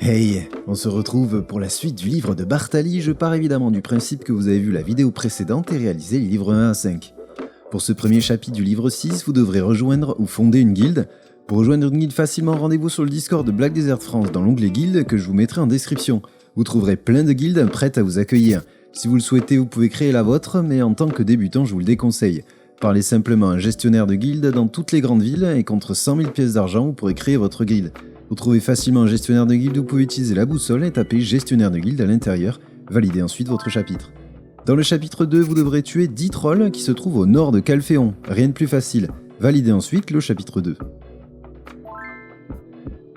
Hey, on se retrouve pour la suite du livre de Bartali. Je pars évidemment du principe que vous avez vu la vidéo précédente et réalisé les livres 1 à 5. Pour ce premier chapitre du livre 6, vous devrez rejoindre ou fonder une guilde. Pour rejoindre une guilde facilement, rendez-vous sur le Discord de Black Desert France dans l'onglet guilde que je vous mettrai en description. Vous trouverez plein de guildes prêtes à vous accueillir. Si vous le souhaitez, vous pouvez créer la vôtre, mais en tant que débutant, je vous le déconseille. Parlez simplement à un gestionnaire de guilde dans toutes les grandes villes et contre 100 000 pièces d'argent, vous pourrez créer votre guilde. Pour trouver facilement un gestionnaire de guilde, vous pouvez utiliser la boussole et taper gestionnaire de guilde à l'intérieur. Validez ensuite votre chapitre. Dans le chapitre 2, vous devrez tuer 10 trolls qui se trouvent au nord de Calphéon. Rien de plus facile. Validez ensuite le chapitre 2.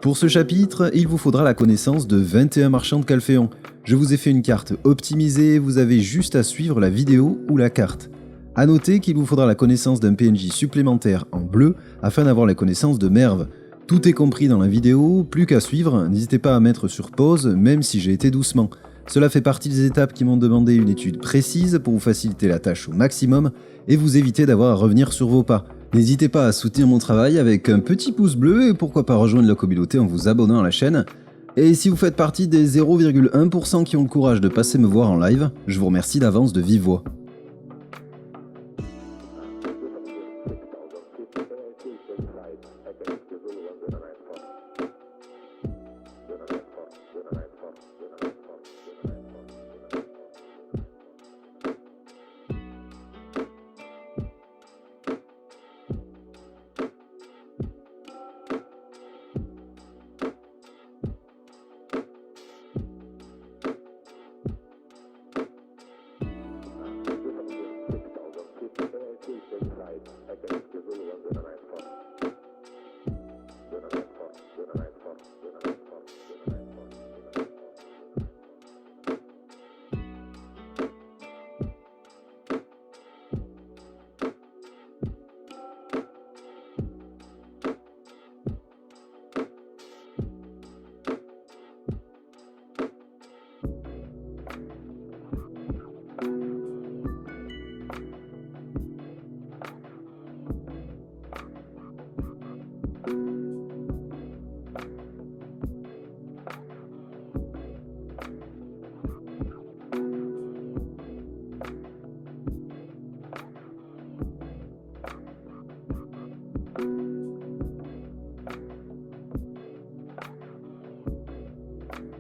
Pour ce chapitre, il vous faudra la connaissance de 21 marchands de Calphéon. Je vous ai fait une carte optimisée, vous avez juste à suivre la vidéo ou la carte. A noter qu'il vous faudra la connaissance d'un PNJ supplémentaire en bleu afin d'avoir la connaissance de Merve. Tout est compris dans la vidéo, plus qu'à suivre, n'hésitez pas à mettre sur pause, même si j'ai été doucement. Cela fait partie des étapes qui m'ont demandé une étude précise pour vous faciliter la tâche au maximum et vous éviter d'avoir à revenir sur vos pas. N'hésitez pas à soutenir mon travail avec un petit pouce bleu et pourquoi pas rejoindre la communauté en vous abonnant à la chaîne. Et si vous faites partie des 0,1% qui ont le courage de passer me voir en live, je vous remercie d'avance de vive voix.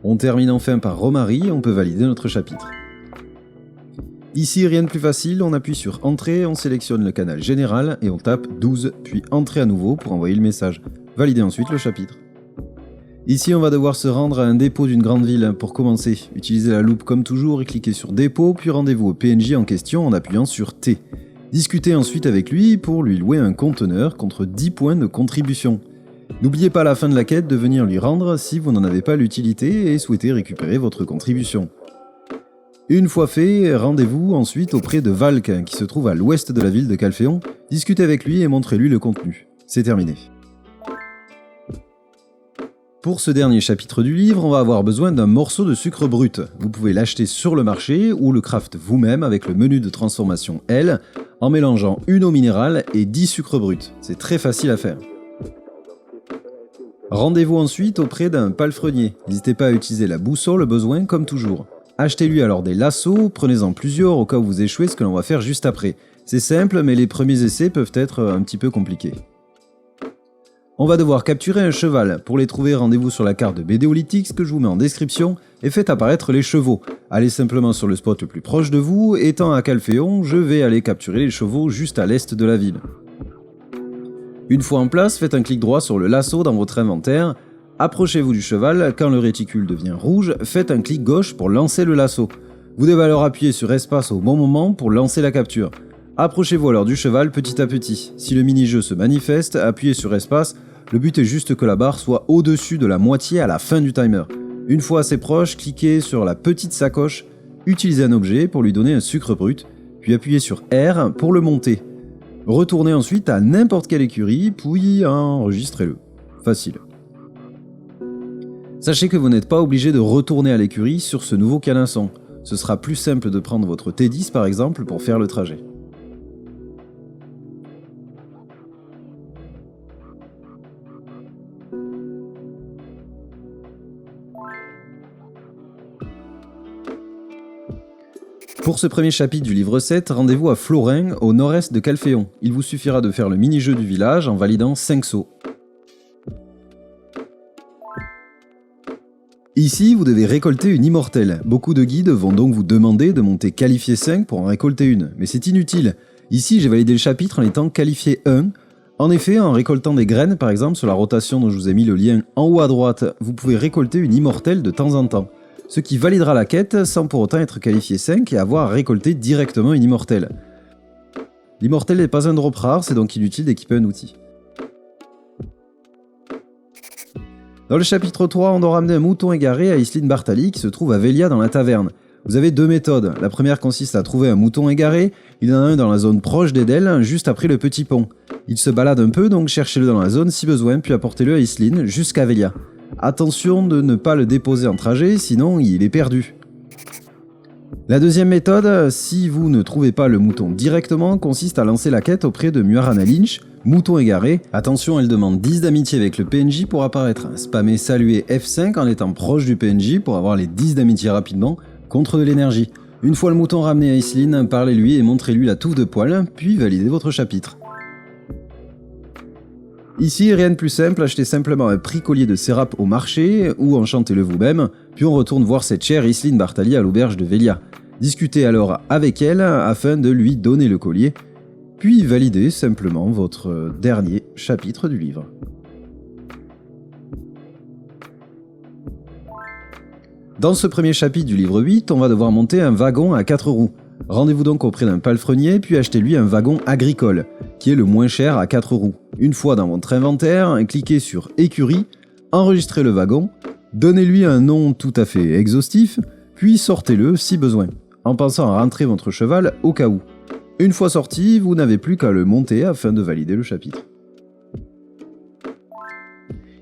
On termine enfin par Romary et on peut valider notre chapitre. Ici, rien de plus facile, on appuie sur Entrée, on sélectionne le canal général et on tape 12, puis Entrée à nouveau pour envoyer le message. Validez ensuite le chapitre. Ici, on va devoir se rendre à un dépôt d'une grande ville. Pour commencer, utilisez la loupe comme toujours et cliquez sur Dépôt, puis rendez-vous au PNJ en question en appuyant sur T. Discutez ensuite avec lui pour lui louer un conteneur contre 10 points de contribution. N'oubliez pas à la fin de la quête de venir lui rendre si vous n'en avez pas l'utilité et souhaitez récupérer votre contribution. Une fois fait, rendez-vous ensuite auprès de Valk, qui se trouve à l'ouest de la ville de Calphéon. Discutez avec lui et montrez-lui le contenu. C'est terminé. Pour ce dernier chapitre du livre, on va avoir besoin d'un morceau de sucre brut. Vous pouvez l'acheter sur le marché ou le craft vous-même avec le menu de transformation L en mélangeant une eau minérale et 10 sucres bruts. C'est très facile à faire. Rendez-vous ensuite auprès d'un palefrenier. N'hésitez pas à utiliser la boussole au besoin comme toujours. Achetez-lui alors des lassos, prenez-en plusieurs au cas où vous échouez, ce que l'on va faire juste après. C'est simple, mais les premiers essais peuvent être un petit peu compliqués. On va devoir capturer un cheval. Pour les trouver, rendez-vous sur la carte de BDolytics que je vous mets en description et faites apparaître les chevaux. Allez simplement sur le spot le plus proche de vous. Étant à Calphéon, je vais aller capturer les chevaux juste à l'est de la ville. Une fois en place, faites un clic droit sur le lasso dans votre inventaire. Approchez-vous du cheval, quand le réticule devient rouge, faites un clic gauche pour lancer le lasso. Vous devez alors appuyer sur espace au bon moment pour lancer la capture. Approchez-vous alors du cheval petit à petit. Si le mini-jeu se manifeste, appuyez sur espace. Le but est juste que la barre soit au-dessus de la moitié à la fin du timer. Une fois assez proche, cliquez sur la petite sacoche, utilisez un objet pour lui donner un sucre brut, puis appuyez sur R pour le monter. Retournez ensuite à n'importe quelle écurie, puis enregistrez-le. Facile. Sachez que vous n'êtes pas obligé de retourner à l'écurie sur ce nouveau canasson. Ce sera plus simple de prendre votre T10 par exemple pour faire le trajet. Pour ce premier chapitre du livre 7, rendez-vous à Florin, au nord-est de Calphéon. Il vous suffira de faire le mini-jeu du village en validant 5 sauts. Ici, vous devez récolter une immortelle. Beaucoup de guides vont donc vous demander de monter qualifié 5 pour en récolter une, mais c'est inutile. Ici, j'ai validé le chapitre en étant qualifié 1. En effet, en récoltant des graines, par exemple sur la rotation dont je vous ai mis le lien en haut à droite, vous pouvez récolter une immortelle de temps en temps. Ce qui validera la quête sans pour autant être qualifié 5 et avoir à récolter directement une immortelle. L'immortelle n'est pas un drop rare, c'est donc inutile d'équiper un outil. Dans le chapitre 3, on doit ramener un mouton égaré à Islinn Bartali qui se trouve à Velia dans la taverne. Vous avez 2 méthodes. La première consiste à trouver un mouton égaré. Il y en a un dans la zone proche d'Edel, juste après le petit pont. Il se balade un peu, donc cherchez-le dans la zone si besoin, puis apportez-le à Islinn jusqu'à Velia. Attention de ne pas le déposer en trajet, sinon il est perdu. La deuxième méthode, si vous ne trouvez pas le mouton directement, consiste à lancer la quête auprès de Muarana Lynch, mouton égaré. Attention, elle demande 10 d'amitié avec le PNJ pour apparaître. Spammez saluer F5 en étant proche du PNJ pour avoir les 10 d'amitié rapidement contre de l'énergie. Une fois le mouton ramené à Islinn, parlez-lui et montrez-lui la touffe de poils, puis validez votre chapitre. Ici, rien de plus simple, achetez simplement un prix collier de sérap au marché, ou enchantez-le vous-même, puis on retourne voir cette chère Islinn Bartali à l'auberge de Velia. Discutez alors avec elle afin de lui donner le collier, puis validez simplement votre dernier chapitre du livre. Dans ce premier chapitre du livre 8, on va devoir monter un wagon à 4 roues. Rendez-vous donc auprès d'un palefrenier, puis achetez-lui un wagon agricole, qui est le moins cher à 4 roues. Une fois dans votre inventaire, cliquez sur écurie, enregistrez le wagon, donnez-lui un nom tout à fait exhaustif, puis sortez-le si besoin, en pensant à rentrer votre cheval au cas où. Une fois sorti, vous n'avez plus qu'à le monter afin de valider le chapitre.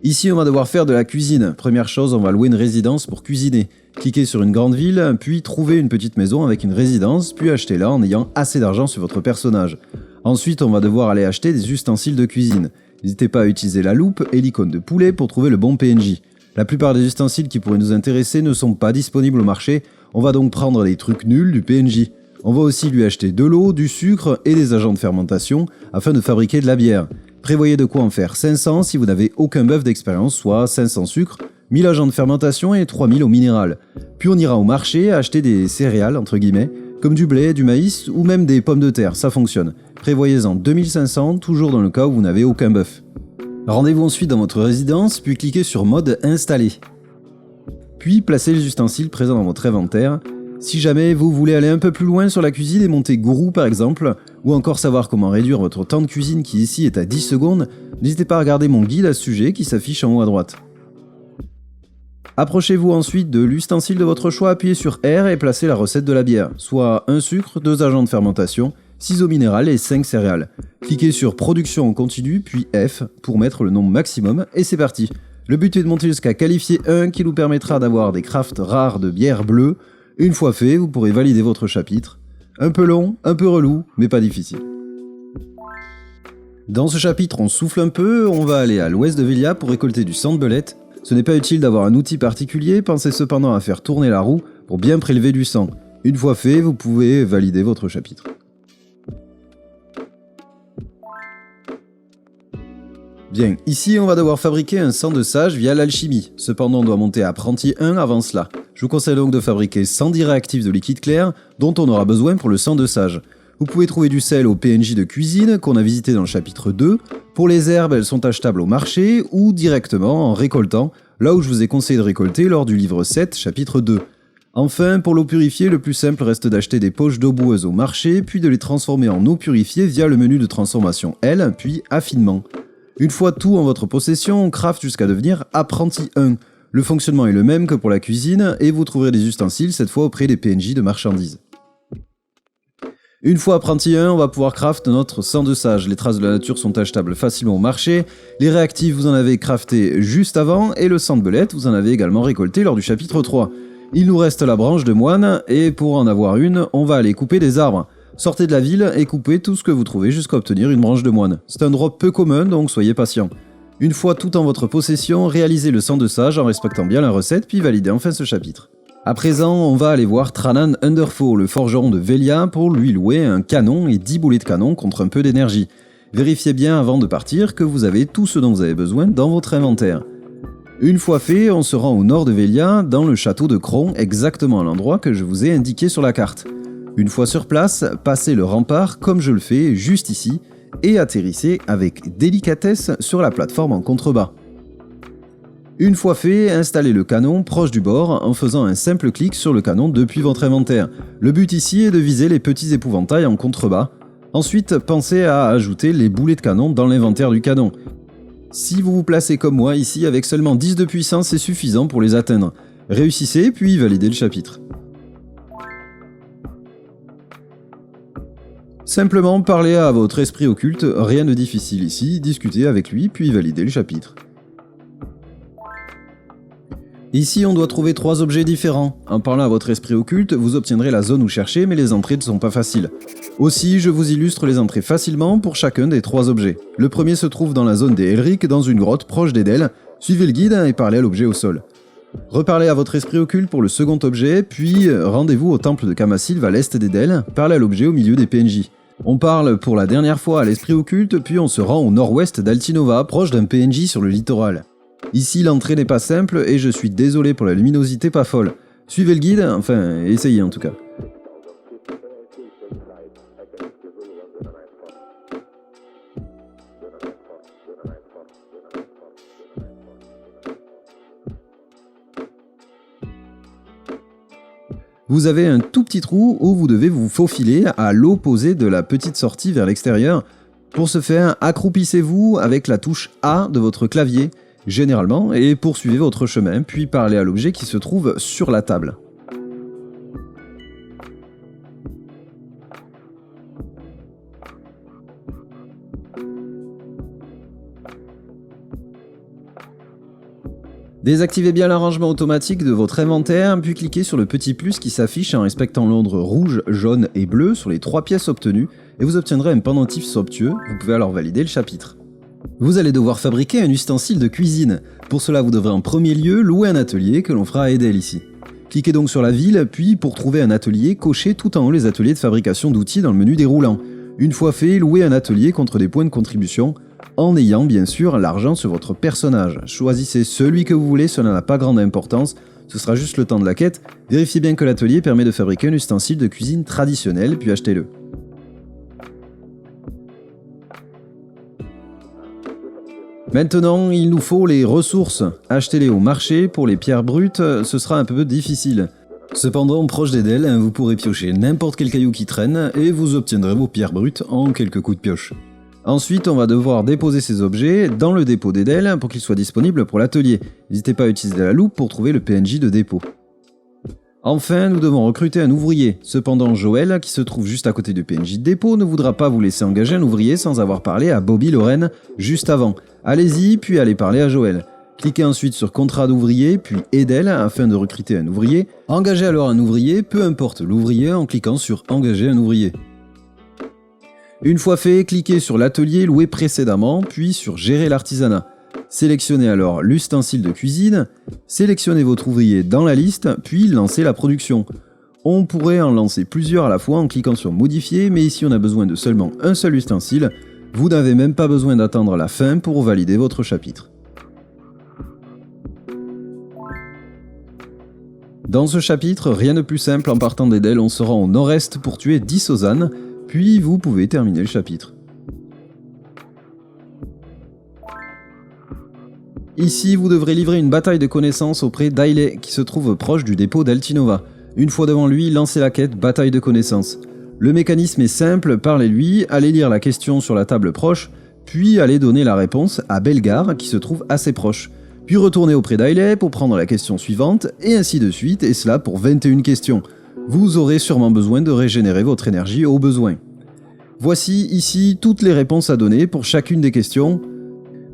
Ici, on va devoir faire de la cuisine. Première chose, on va louer une résidence pour cuisiner. Cliquez sur une grande ville, puis trouvez une petite maison avec une résidence, puis achetez-la en ayant assez d'argent sur votre personnage. Ensuite, on va devoir aller acheter des ustensiles de cuisine. N'hésitez pas à utiliser la loupe et l'icône de poulet pour trouver le bon PNJ. La plupart des ustensiles qui pourraient nous intéresser ne sont pas disponibles au marché, on va donc prendre les trucs nuls du PNJ. On va aussi lui acheter de l'eau, du sucre et des agents de fermentation afin de fabriquer de la bière. Prévoyez de quoi en faire 500 si vous n'avez aucun buff d'expérience, soit 500 sucre, 1000 agents de fermentation et 3000 au minéral. Puis on ira au marché acheter des céréales, entre guillemets, comme du blé, du maïs ou même des pommes de terre, ça fonctionne. Prévoyez-en 2500, toujours dans le cas où vous n'avez aucun buff. Rendez-vous ensuite dans votre résidence, puis cliquez sur mode installer. Puis placez les ustensiles présents dans votre inventaire. Si jamais vous voulez aller un peu plus loin sur la cuisine et monter gourou par exemple, ou encore savoir comment réduire votre temps de cuisine qui ici est à 10 secondes, n'hésitez pas à regarder mon guide à ce sujet qui s'affiche en haut à droite. Approchez-vous ensuite de l'ustensile de votre choix, appuyez sur R et placez la recette de la bière, soit 1 sucre, 2 agents de fermentation, 6 eau minérale et 5 céréales. Cliquez sur production en continu, puis F pour mettre le nombre maximum et c'est parti. Le but est de monter jusqu'à qualifier 1 qui nous permettra d'avoir des crafts rares de bière bleue. Une fois fait, vous pourrez valider votre chapitre. Un peu long, un peu relou, mais pas difficile. Dans ce chapitre, on souffle un peu, on va aller à l'ouest de Velia pour récolter du sang de belette. Ce n'est pas utile d'avoir un outil particulier, pensez cependant à faire tourner la roue pour bien prélever du sang. Une fois fait, vous pouvez valider votre chapitre. Bien, ici on va devoir fabriquer un sang de sage via l'alchimie. Cependant on doit monter à apprenti 1 avant cela. Je vous conseille donc de fabriquer 110 réactifs de liquide clair dont on aura besoin pour le sang de sage. Vous pouvez trouver du sel au PNJ de cuisine qu'on a visité dans le chapitre 2. Pour les herbes, elles sont achetables au marché ou directement en récoltant, là où je vous ai conseillé de récolter lors du livre 7, chapitre 2. Enfin, pour l'eau purifiée, le plus simple reste d'acheter des poches d'eau boueuse au marché, puis de les transformer en eau purifiée via le menu de transformation L, puis affinement. Une fois tout en votre possession, on craft jusqu'à devenir apprenti 1. Le fonctionnement est le même que pour la cuisine, et vous trouverez des ustensiles cette fois auprès des PNJ de marchandises. Une fois apprenti 1, on va pouvoir craft notre sang de sage. Les traces de la nature sont achetables facilement au marché, les réactifs vous en avez crafté juste avant, et le sang de belette vous en avez également récolté lors du chapitre 3. Il nous reste la branche de moine, et pour en avoir une, on va aller couper des arbres. Sortez de la ville et coupez tout ce que vous trouvez jusqu'à obtenir une branche de moine. C'est un drop peu commun, donc soyez patient. Une fois tout en votre possession, réalisez le sang de sage en respectant bien la recette, puis validez enfin ce chapitre. À présent, on va aller voir Tranan Underfall, le forgeron de Velia, pour lui louer un canon et 10 boulets de canon contre un peu d'énergie. Vérifiez bien avant de partir que vous avez tout ce dont vous avez besoin dans votre inventaire. Une fois fait, on se rend au nord de Velia, dans le château de Kron, exactement à l'endroit que je vous ai indiqué sur la carte. Une fois sur place, passez le rempart comme je le fais juste ici, et atterrissez avec délicatesse sur la plateforme en contrebas. Une fois fait, installez le canon proche du bord en faisant un simple clic sur le canon depuis votre inventaire. Le but ici est de viser les petits épouvantails en contrebas. Ensuite, pensez à ajouter les boulets de canon dans l'inventaire du canon. Si vous vous placez comme moi ici avec seulement 10 de puissance, c'est suffisant pour les atteindre. Réussissez puis validez le chapitre. Simplement parlez à votre esprit occulte, rien de difficile ici, discutez avec lui puis validez le chapitre. Ici, on doit trouver 3 objets différents. En parlant à votre esprit occulte, vous obtiendrez la zone où chercher, mais les entrées ne sont pas faciles. Aussi, je vous illustre les entrées facilement pour chacun des 3 objets. Le premier se trouve dans la zone des Elric, dans une grotte proche d'Edel. Suivez le guide et parlez à l'objet au sol. Reparlez à votre esprit occulte pour le second objet, puis rendez-vous au temple de Kamasilv à l'est d'Edel, parlez à l'objet au milieu des PNJ. On parle pour la dernière fois à l'esprit occulte, puis on se rend au nord-ouest d'Altinova, proche d'un PNJ sur le littoral. Ici, l'entrée n'est pas simple et je suis désolé pour la luminosité pas folle. Suivez le guide, enfin, essayez en tout cas. Vous avez un tout petit trou où vous devez vous faufiler à l'opposé de la petite sortie vers l'extérieur. Pour ce faire, accroupissez-vous avec la touche A de votre clavier, généralement, et poursuivez votre chemin, puis parlez à l'objet qui se trouve sur la table. Désactivez bien l'arrangement automatique de votre inventaire, puis cliquez sur le petit plus qui s'affiche en respectant l'ordre rouge, jaune et bleu sur les 3 pièces obtenues, et vous obtiendrez un pendentif somptueux, vous pouvez alors valider le chapitre. Vous allez devoir fabriquer un ustensile de cuisine. Pour cela, vous devrez en premier lieu louer un atelier que l'on fera à Edel ici. Cliquez donc sur la ville, puis pour trouver un atelier, cochez tout en haut les ateliers de fabrication d'outils dans le menu déroulant. Une fois fait, louez un atelier contre des points de contribution, en ayant bien sûr l'argent sur votre personnage. Choisissez celui que vous voulez, cela n'a pas grande importance, ce sera juste le temps de la quête. Vérifiez bien que l'atelier permet de fabriquer un ustensile de cuisine traditionnel, puis achetez-le. Maintenant, il nous faut les ressources. Achetez-les au marché, pour les pierres brutes, ce sera un peu difficile. Cependant, proche d'Edel, vous pourrez piocher n'importe quel caillou qui traîne et vous obtiendrez vos pierres brutes en quelques coups de pioche. Ensuite, on va devoir déposer ces objets dans le dépôt d'Edel pour qu'ils soient disponibles pour l'atelier. N'hésitez pas à utiliser la loupe pour trouver le PNJ de dépôt. Enfin, nous devons recruter un ouvrier. Cependant, Joël, qui se trouve juste à côté du PNJ de dépôt, ne voudra pas vous laisser engager un ouvrier sans avoir parlé à Bobby Lorraine juste avant. Allez-y, puis allez parler à Joël. Cliquez ensuite sur Contrat d'ouvrier, puis Edel afin de recruter un ouvrier. Engagez alors un ouvrier, peu importe l'ouvrier, en cliquant sur Engager un ouvrier. Une fois fait, cliquez sur l'atelier loué précédemment, puis sur Gérer l'artisanat. Sélectionnez alors l'ustensile de cuisine, sélectionnez votre ouvrier dans la liste, puis lancez la production. On pourrait en lancer plusieurs à la fois en cliquant sur Modifier, mais ici on a besoin de seulement un seul ustensile. Vous n'avez même pas besoin d'attendre la fin pour valider votre chapitre. Dans ce chapitre, rien de plus simple, en partant d'Edel, on se rend au nord-est pour tuer 10 Ozan, puis vous pouvez terminer le chapitre. Ici, vous devrez livrer une bataille de connaissances auprès d'Aile, qui se trouve proche du dépôt d'Altinova. Une fois devant lui, lancez la quête Bataille de connaissances. Le mécanisme est simple, parlez-lui, allez lire la question sur la table proche, puis allez donner la réponse à Belgar, qui se trouve assez proche. Puis retournez auprès d'Aile pour prendre la question suivante, et ainsi de suite, et cela pour 21 questions. Vous aurez sûrement besoin de régénérer votre énergie au besoin. Voici ici toutes les réponses à donner pour chacune des questions.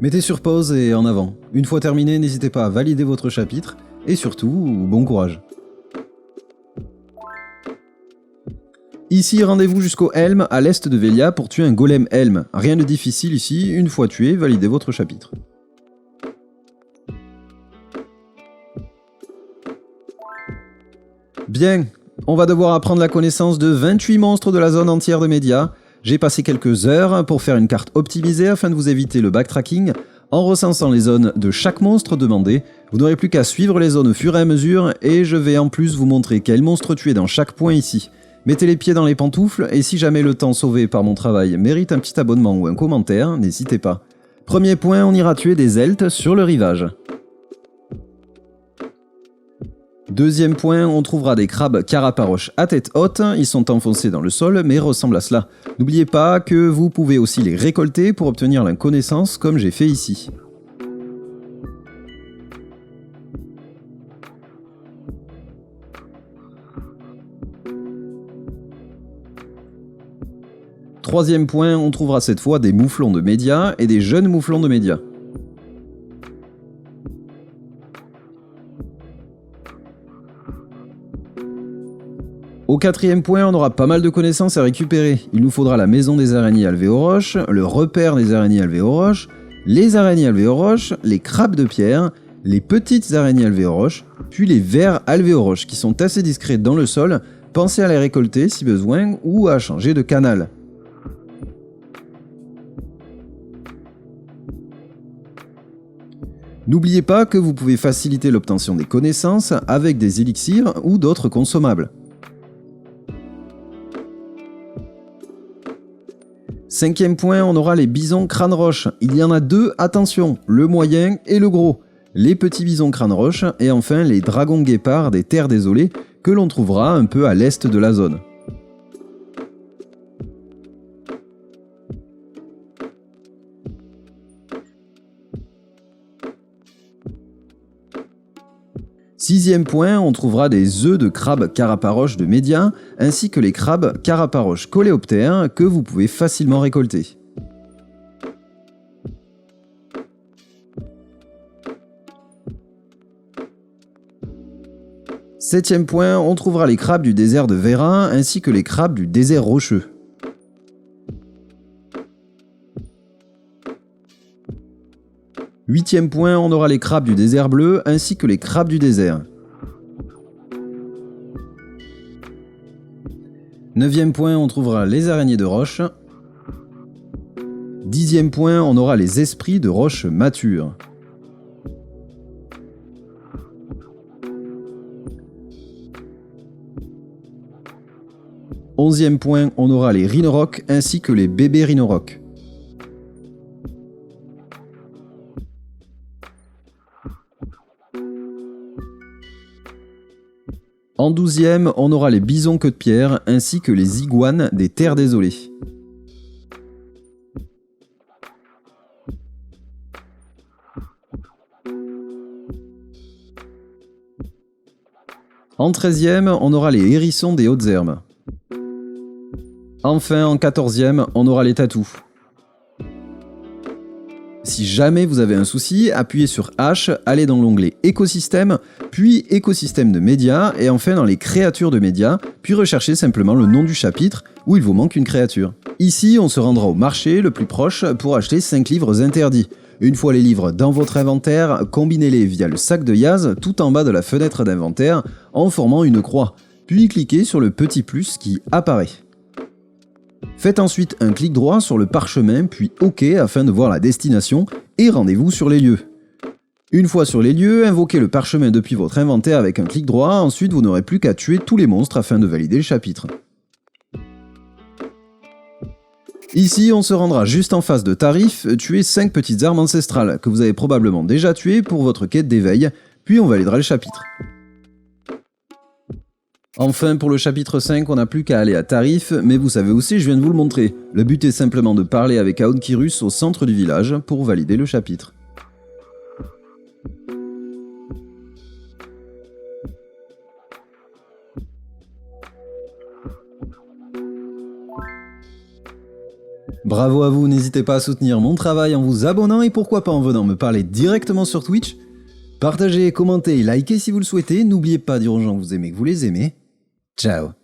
Mettez sur pause et en avant. Une fois terminé, n'hésitez pas à valider votre chapitre, et surtout, bon courage. Ici, rendez-vous jusqu'au Helm, à l'est de Velia, pour tuer un golem Helm. Rien de difficile ici, une fois tué, validez votre chapitre. Bien, on va devoir apprendre la connaissance de 28 monstres de la zone entière de médias. J'ai passé quelques heures pour faire une carte optimisée afin de vous éviter le backtracking. En recensant les zones de chaque monstre demandé, vous n'aurez plus qu'à suivre les zones au fur et à mesure et je vais en plus vous montrer quel monstre tuer dans chaque point ici. Mettez les pieds dans les pantoufles et si jamais le temps sauvé par mon travail mérite un petit abonnement ou un commentaire, n'hésitez pas. Premier point, on ira tuer des Eltes sur le rivage. Deuxième point, on trouvera des crabes caraparoches à tête haute, ils sont enfoncés dans le sol mais ressemblent à cela. N'oubliez pas que vous pouvez aussi les récolter pour obtenir la connaissance comme j'ai fait ici. Troisième point, on trouvera cette fois des mouflons de médias et des jeunes mouflons de médias. Au quatrième point, on aura pas mal de connaissances à récupérer. Il nous faudra la maison des araignées alvéoroches, le repère des araignées alvéoroches, les araignées alvéoroches, les crabes de pierre, les petites araignées alvéoroches, puis les vers alvéoroches qui sont assez discrets dans le sol. Pensez à les récolter si besoin ou à changer de canal. N'oubliez pas que vous pouvez faciliter l'obtention des connaissances avec des élixirs ou d'autres consommables. Cinquième point, on aura les bisons crâne-roche. Il y en a deux, attention, le moyen et le gros. Les petits bisons crâne-roche et enfin les dragons guépards des terres désolées que l'on trouvera un peu à l'est de la zone. Sixième point, on trouvera des œufs de crabes caraparoches de médias, ainsi que les crabes caraparoches coléoptères que vous pouvez facilement récolter. Septième point, on trouvera les crabes du désert de Vera, ainsi que les crabes du désert rocheux. Huitième point, on aura les crabes du désert bleu ainsi que les crabes du désert. Neuvième point, on trouvera les araignées de roche. Dixième point, on aura les esprits de roche matures. Onzième point, on aura les rhinorocs ainsi que les bébés rhinorocs. En 12e, on aura les bisons queue de pierre ainsi que les iguanes des terres désolées. En 13e, on aura les hérissons des hautes herbes. Enfin, en 14e, on aura les tatous. Si jamais vous avez un souci, appuyez sur H, allez dans l'onglet Écosystème, puis Écosystème de médias, et enfin dans les créatures de médias, puis recherchez simplement le nom du chapitre où il vous manque une créature. Ici, on se rendra au marché le plus proche pour acheter 5 livres interdits. Une fois les livres dans votre inventaire, combinez-les via le sac de Yaz tout en bas de la fenêtre d'inventaire en formant une croix, puis cliquez sur le petit plus qui apparaît. Faites ensuite un clic droit sur le parchemin puis OK afin de voir la destination et rendez-vous sur les lieux. Une fois sur les lieux, invoquez le parchemin depuis votre inventaire avec un clic droit, ensuite vous n'aurez plus qu'à tuer tous les monstres afin de valider le chapitre. Ici, on se rendra juste en face de Tarif, tuer 5 petites armes ancestrales que vous avez probablement déjà tuées pour votre quête d'éveil, puis on validera le chapitre. Enfin, pour le chapitre 5, on n'a plus qu'à aller à Tarif, mais vous savez aussi, je viens de vous le montrer. Le but est simplement de parler avec Aonkirus au centre du village pour valider le chapitre. Bravo à vous, n'hésitez pas à soutenir mon travail en vous abonnant et pourquoi pas en venant me parler directement sur Twitch. Partagez, commentez et likez si vous le souhaitez, n'oubliez pas de dire aux gens que vous aimez que vous les aimez. Ciao.